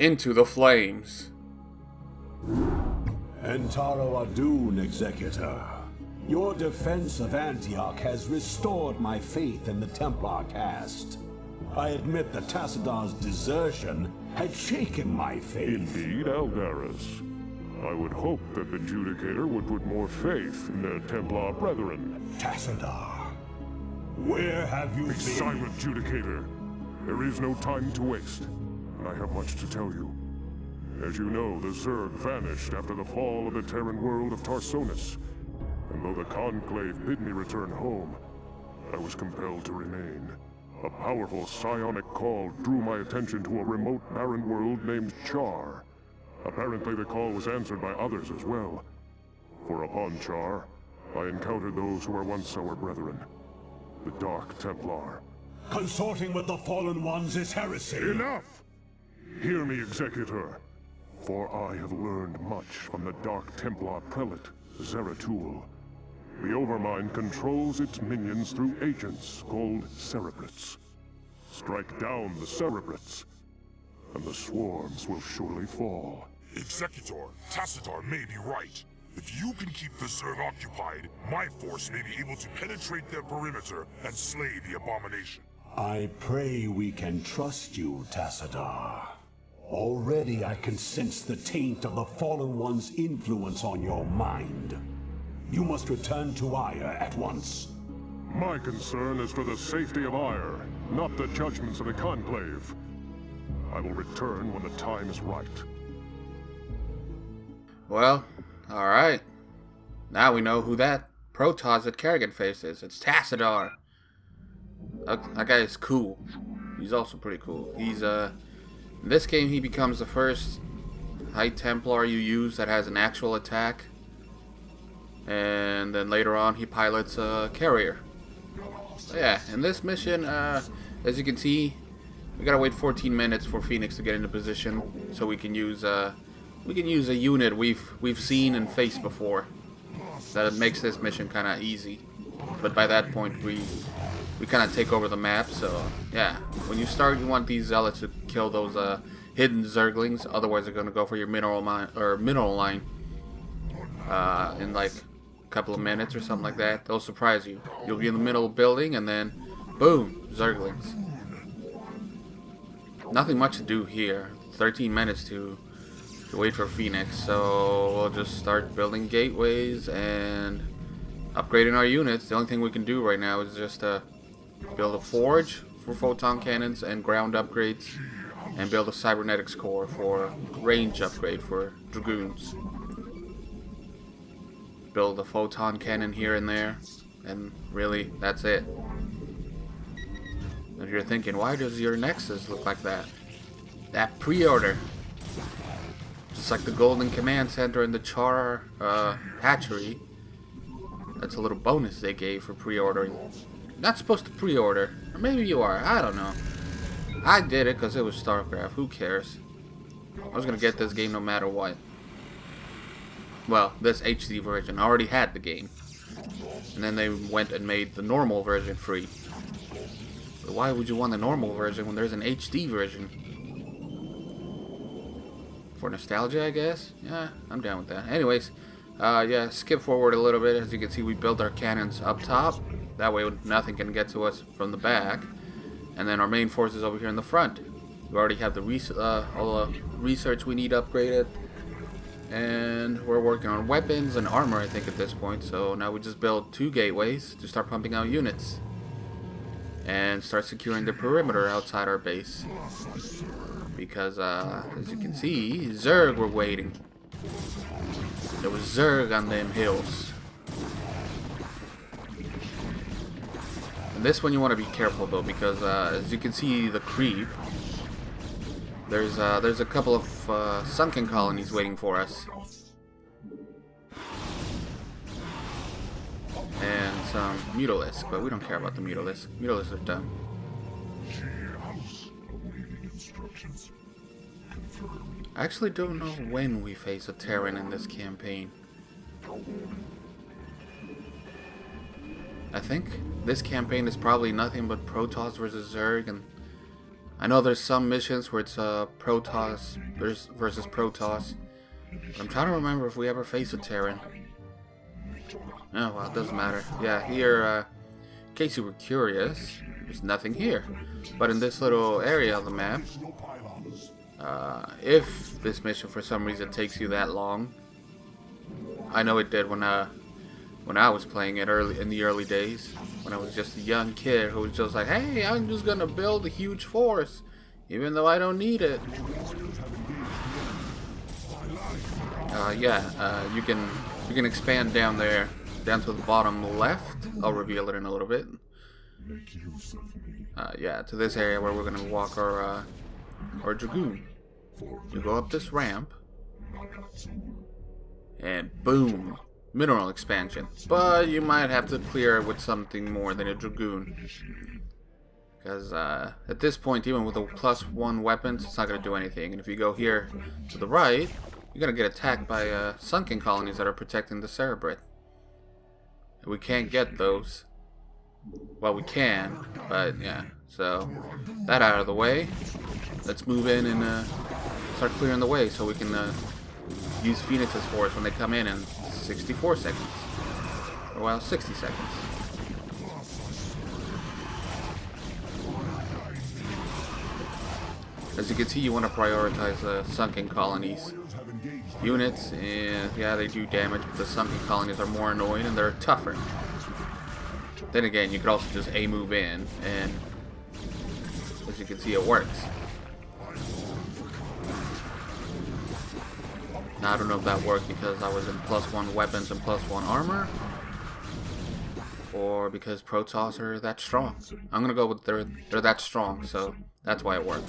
into the flames. Entaro Adun, Executor. Your defense of Antioch has restored my faith in the Templar caste. I admit that Tassadar's desertion had shaken my faith. Indeed, Aldaris. I would hope that the Judicator would put more faith in their Templar brethren. Tassadar, where have you Be been? silent, Judicator. There is no time to waste, and I have much to tell you. As you know, the Zerg vanished after the fall of the Terran world of Tarsonis. And though the Conclave bid me return home, I was compelled to remain. A powerful psionic call drew my attention to a remote barren world named Char. Apparently the call was answered by others as well. For upon Char, I encountered those who were once our brethren, the Dark Templar. Consorting with the Fallen Ones is heresy. Enough! Hear me, Executor, for I have learned much from the Dark Templar Prelate, Zeratul. The Overmind controls its minions through agents called Cerebrates. Strike down the Cerebrates, and the swarms will surely fall. Executor, Tassadar may be right. If you can keep the Zerg occupied, my force may be able to penetrate their perimeter and slay the abomination. I pray we can trust you, Tassadar. Already I can sense the taint of the Fallen One's influence on your mind. You must return to Ire at once. My concern is for the safety of Ire, not the judgments of the Conclave. I will return when the time is right. Well, alright. Now we know who that Protoss that Kerrigan faces. It's Tassadar. That guy is cool. He's also pretty cool. He's, in this game he becomes the first High Templar you use that has an actual attack. And then later on he pilots a carrier. So yeah, in this mission, as you can see, we gotta wait 14 minutes for Fenix to get into position so we can use a unit we've seen and faced before. That makes this mission kind of easy. But by that point we kind of take over the map. So yeah, when you start, you want these zealots to kill those hidden Zerglings. Otherwise, they're gonna go for your mineral line in like a couple of minutes or something like that. They'll surprise you. You'll be in the middle of the building, and then boom, Zerglings. Nothing much to do here. 13 minutes to wait for Fenix, so we'll just start building gateways and upgrading our units. The only thing we can do right now is just build a forge for photon cannons and ground upgrades, and build a cybernetics core for range upgrade for dragoons. Build a photon cannon here and there, and really that's it. If you're thinking, why does your Nexus look like that? That pre-order. Just like the Golden Command Center in the Char hatchery. That's a little bonus they gave for pre-ordering. Not supposed to pre-order. Or maybe you are. I don't know. I did it because it was StarCraft. Who cares? I was going to get this game no matter what. Well, this HD version. I already had the game. And then they went and made the normal version free. But why would you want the normal version when there's an HD version? For nostalgia, I guess? Yeah, I'm down with that. Anyways, yeah, skip forward a little bit. As you can see, we built our cannons up top. That way nothing can get to us from the back. And then our main forces over here in the front. We already have the all the research we need upgraded. And we're working on weapons and armor, I think, at this point. So now we just build 2 gateways to start pumping out units. And start securing the perimeter outside our base. Because, as you can see, Zerg were waiting. There was Zerg on them hills. And this one you want to be careful though, because as you can see, the creep. There's a couple of sunken colonies waiting for us. And some Mutalisks, but we don't care about the Mutalisks. Mutalisks are dumb. I actually don't know when we face a Terran in this campaign. I think this campaign is probably nothing but Protoss versus Zerg, and I know there's some missions where it's Protoss versus Protoss. But I'm trying to remember if we ever face a Terran. Oh, well, it doesn't matter. Yeah, here, in case you were curious, there's nothing here. But in this little area of the map, if this mission for some reason takes you that long, I know it did when I was playing it in the early days, when I was just a young kid who was just like, hey, I'm just gonna build a huge force, even though I don't need it. You can expand down there, down to the bottom left. I'll reveal it in a little bit. Yeah, to this area where we're gonna walk our Dragoon. You go up this ramp, and boom, mineral expansion. But you might have to clear it with something more than a Dragoon, because at this point, even with the +1 weapons, it's not gonna do anything. And if you go here to the right, you're gonna get attacked by sunken colonies that are protecting the Cerebrate. And we can't get those. Well, we can, but yeah. So that out of the way. Let's move in and start clearing the way so we can use Fenix's force when they come in 64 seconds. Or well, 60 seconds. As you can see, you want to prioritize sunken colonies. Units, and yeah, they do damage, but the sunken colonies are more annoying and they're tougher. Then again, you could also just move in, and as you can see, it works. Now, I don't know if that worked because I was in +1 weapons and +1 armor, or because Protoss are that strong. I'm gonna go with they're that strong, so that's why it worked.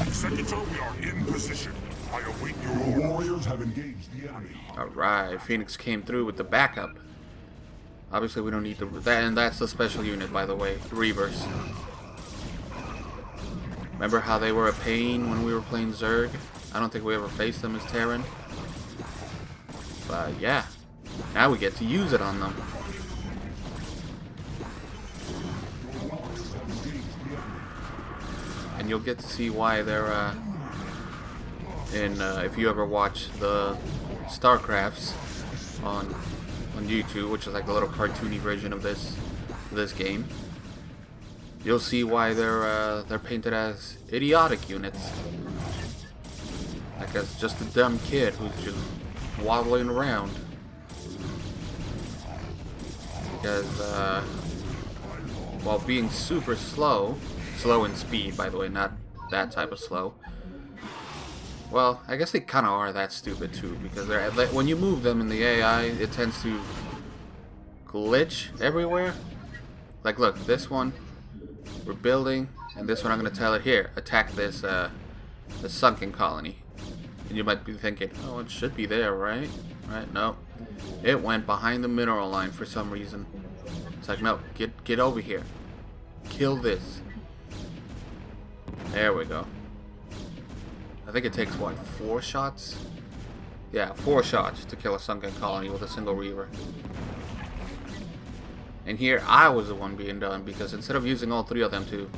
Executor, we are in position. I await your orders. The warriors have engaged the enemy. Alright, Fenix came through with the backup. Obviously, we don't need and that's the special unit, by the way, Reavers. Remember how they were a pain when we were playing Zerg? I don't think we ever faced them as Terran. But yeah, now we get to use it on them. And you'll get to see why they're if you ever watch the StarCrafts on YouTube, which is like a little cartoony version of this game, you'll see why they're painted as idiotic units, like as just a dumb kid who's just waddling around. Because while being super slow in speed, by the way, not that type of slow. Well, I guess they kind of are that stupid too, because when you move them in the AI, it tends to glitch everywhere. Like, look, this one we're building, and this one I'm gonna tell it, here, attack this the sunken colony. And you might be thinking, oh, it should be there, right? Right? No, it went behind the mineral line for some reason. It's like, no, get over here, kill this. There we go. I think it takes, what, 4 shots? Yeah, 4 shots to kill a sunken colony with a single Reaver. And here, I was the one being done, because instead of using all 3 of them to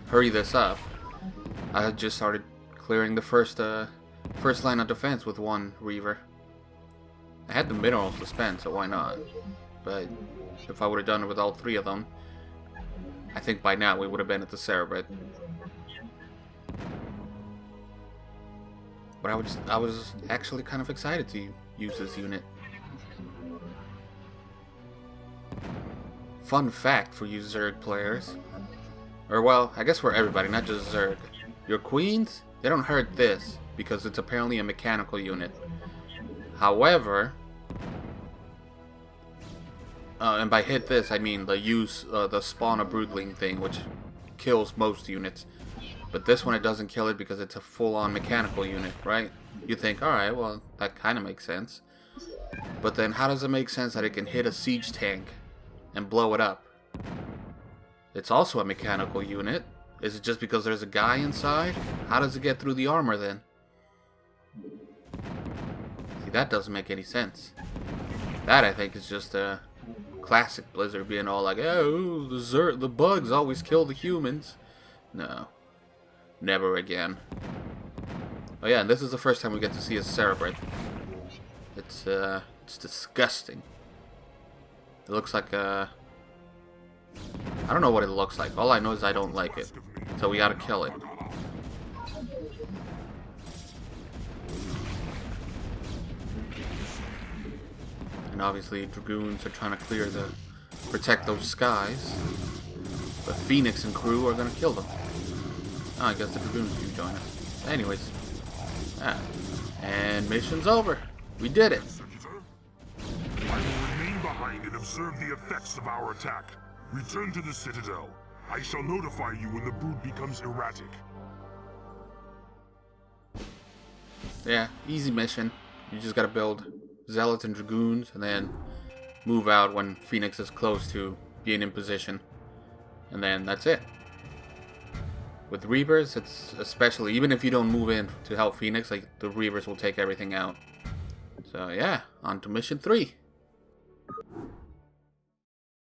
hurry this up, I just started clearing the first line of defense with 1 Reaver. I had the minerals to spend, so why not? But if I would have done it with all 3 of them, I think by now we would have been at the Cerebrate. But I was actually kind of excited to use this unit. Fun fact for you Zerg players, or well, I guess for everybody, not just Zerg. Your queens, they don't hurt this because it's apparently a mechanical unit. However, and by hit this I mean the spawn a broodling thing, which kills most units. But this one, it doesn't kill it because it's a full-on mechanical unit, right? You think, alright, well, that kind of makes sense. But then how does it make sense that it can hit a siege tank and blow it up? It's also a mechanical unit. Is it just because there's a guy inside? How does it get through the armor then? See, that doesn't make any sense. That, I think, is just a Classic Blizzard being all like, oh, the bugs always kill the humans. No. Never again. Oh yeah, and this is the first time we get to see a Cerebrate. It's disgusting. It looks like I don't know what it looks like. All I know is I don't like it. So we gotta kill it. And obviously Dragoons are trying to protect those skies. But Fenix and crew are gonna kill them. Oh, I guess the Dragoons do join us. Anyways. And mission's over. We did it. I will remain behind and observe the effects of our attack. Return to the Citadel. I shall notify you when the brood becomes erratic. Yeah, easy mission. You just gotta build Zealots and Dragoons and then move out when Fenix is close to being in position. And then that's it. With Reavers, it's especially, even if you don't move in to help Fenix, like the Reavers will take everything out. So yeah, on to mission 3.